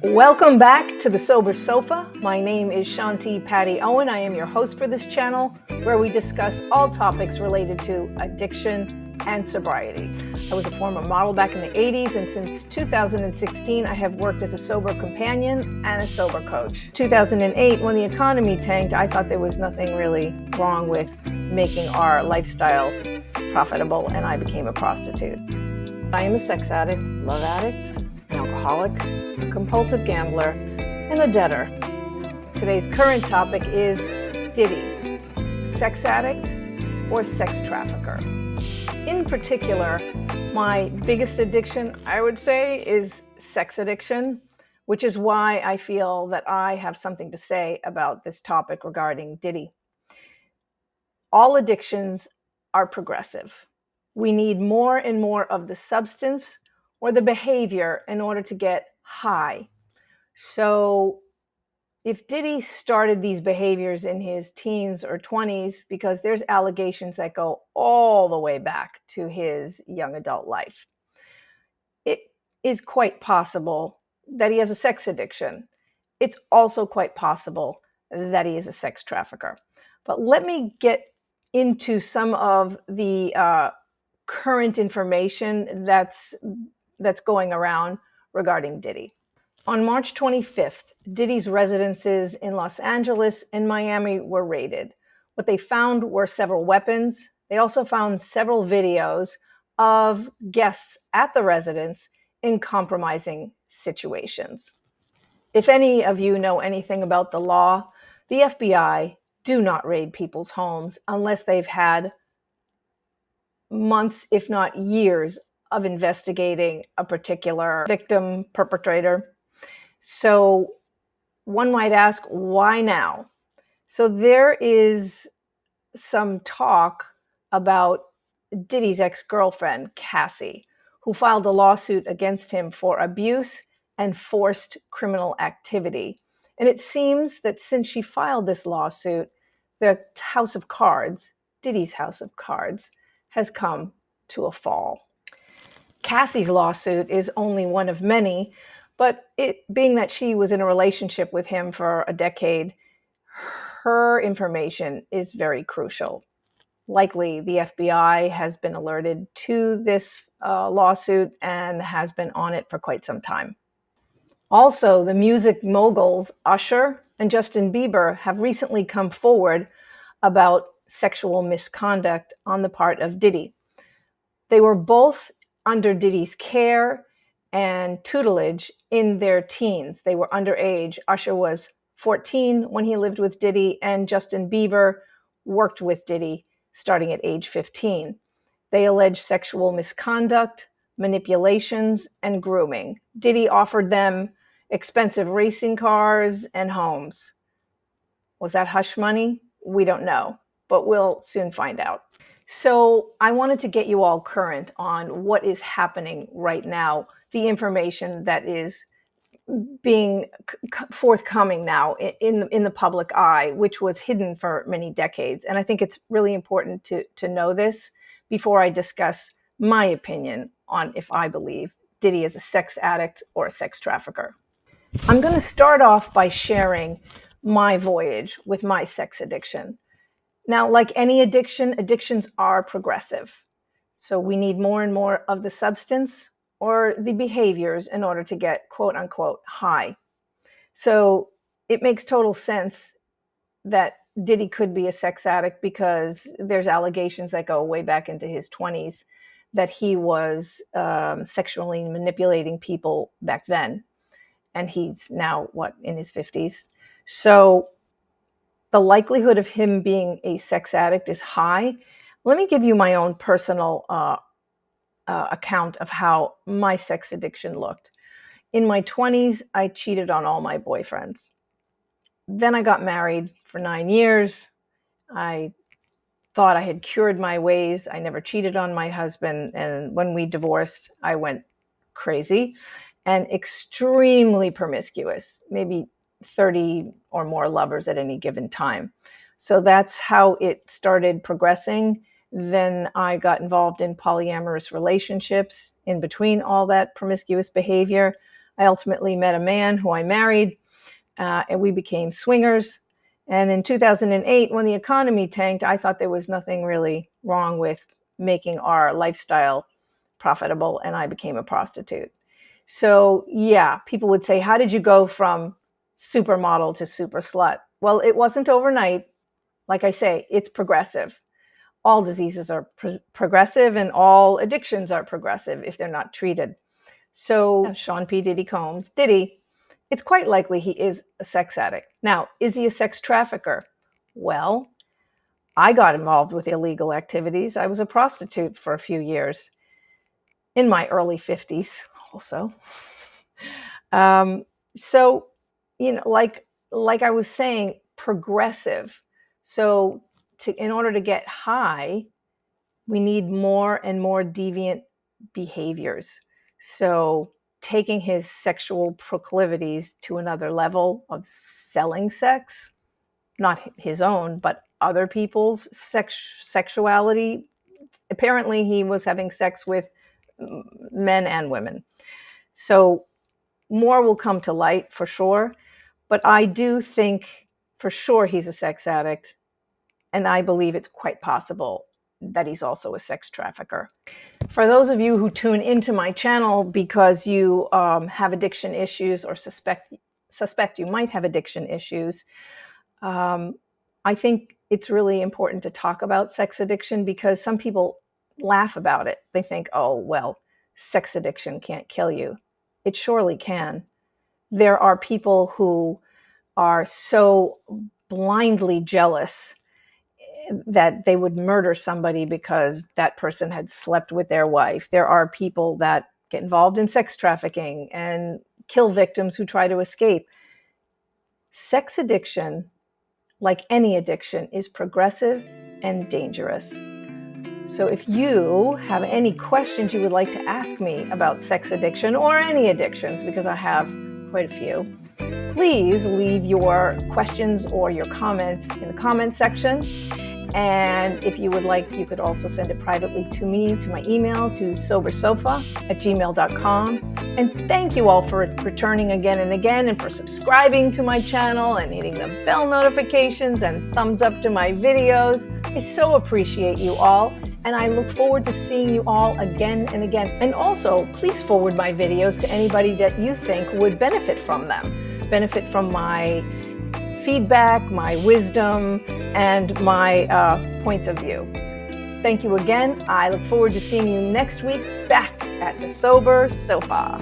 Welcome back to the Sober Sofa. My name is Shanti Patty Owen. I am your host for this channel, where we discuss all topics related to addiction and sobriety. I was a former model back in the 80s, and since 2016, I have worked as a sober companion and a sober coach. 2008, when the economy tanked, I thought there was nothing really wrong with making our lifestyle profitable, and I became a prostitute. I am a sex addict, love addict, an alcoholic, a compulsive gambler, and a debtor. Today's current topic is Diddy, sex addict or sex trafficker. In particular, my biggest addiction, I would say, is sex addiction, which is why I feel that I have something to say about this topic regarding Diddy. All addictions are progressive. We need more and more of the substance or the behavior in order to get high. So if Diddy started these behaviors in his teens or 20s, because there's allegations that go all the way back to his young adult life, it is quite possible that he has a sex addiction. It's also quite possible that he is a sex trafficker. But let me get into some of the current information that's going around regarding Diddy. On March 25th, Diddy's residences in Los Angeles and Miami were raided. What they found were several weapons. They also found several videos of guests at the residence in compromising situations. If any of you know anything about the law, the FBI do not raid people's homes unless they've had months, if not years, of investigating a particular victim, perpetrator. So one might ask, why now? So there is some talk about Diddy's ex-girlfriend, Cassie, who filed a lawsuit against him for abuse and forced criminal activity. And it seems that since she filed this lawsuit, the house of cards, Diddy's house of cards, has come to a fall. Cassie's lawsuit is only one of many, but it being that she was in a relationship with him for a decade, her information is very crucial. Likely the FBI has been alerted to this lawsuit and has been on it for quite some time. Also, the music moguls Usher and Justin Bieber have recently come forward about sexual misconduct on the part of Diddy. They were both under Diddy's care and tutelage in their teens. They were underage. Usher was 14 when he lived with Diddy, and Justin Bieber worked with Diddy starting at age 15. They alleged sexual misconduct, manipulations, and grooming. Diddy offered them expensive racing cars and homes. Was that hush money? We don't know, but we'll soon find out. So I wanted to get you all current on what is happening right now, the information that is being forthcoming now in the public eye, which was hidden for many decades. And I think it's really important to know this before I discuss my opinion on if I believe Diddy is a sex addict or a sex trafficker. I'm going to start off by sharing my voyage with my sex addiction. Now, like any addiction, addictions are progressive. So we need more and more of the substance or the behaviors in order to get quote unquote high. So it makes total sense that Diddy could be a sex addict because there's allegations that go way back into his 20s that he was sexually manipulating people back then. And he's now, in his 50s. So the likelihood of him being a sex addict is high. Let me give you my own personal account of how my sex addiction looked. In my 20s, I cheated on all my boyfriends. Then I got married for 9 years. I thought I had cured my ways. I never cheated on my husband. And when we divorced, I went crazy and extremely promiscuous, maybe 30 or more lovers at any given time. So that's how it started progressing. Then I got involved in polyamorous relationships in between all that promiscuous behavior. I ultimately met a man who I married, and we became swingers. And in 2008, when the economy tanked, I thought there was nothing really wrong with making our lifestyle profitable, and I became a prostitute. So yeah, people would say, how did you go from supermodel to super slut? Well, it wasn't overnight. Like I say, it's progressive. All diseases are progressive, and all addictions are progressive if they're not treated. So Sean P. Diddy Combs, Diddy, it's quite likely he is a sex addict. Now, is he a sex trafficker? Well, I got involved with illegal activities. I was a prostitute for a few years in my early 50s also. So, like I was saying, progressive. So in order to get high, we need more and more deviant behaviors. So taking his sexual proclivities to another level of selling sex, not his own, but other people's sexuality. Apparently, he was having sex with men and women. So more will come to light for sure. But I do think for sure he's a sex addict. And I believe it's quite possible that he's also a sex trafficker. For those of you who tune into my channel because you have addiction issues or suspect you might have addiction issues, I think it's really important to talk about sex addiction because some people laugh about it. They think, oh, well, sex addiction can't kill you. It surely can. There are people who are so blindly jealous that they would murder somebody because that person had slept with their wife. There are people that get involved in sex trafficking and kill victims who try to escape. Sex addiction, like any addiction, is progressive and dangerous. So if you have any questions you would like to ask me about sex addiction or any addictions, because I have quite a few, please leave your questions or your comments in the comment section. And if you would like, you could also send it privately to me, to my email, to sobersofa@gmail.com. And thank you all for returning again and again, and for subscribing to my channel and hitting the bell notifications and thumbs up to my videos. I so appreciate you all, and I look forward to seeing you all again and again. And also, please forward my videos to anybody that you think would benefit from them, benefit from my feedback, my wisdom, and my points of view. Thank you again. I look forward to seeing you next week back at the Sober Sofa.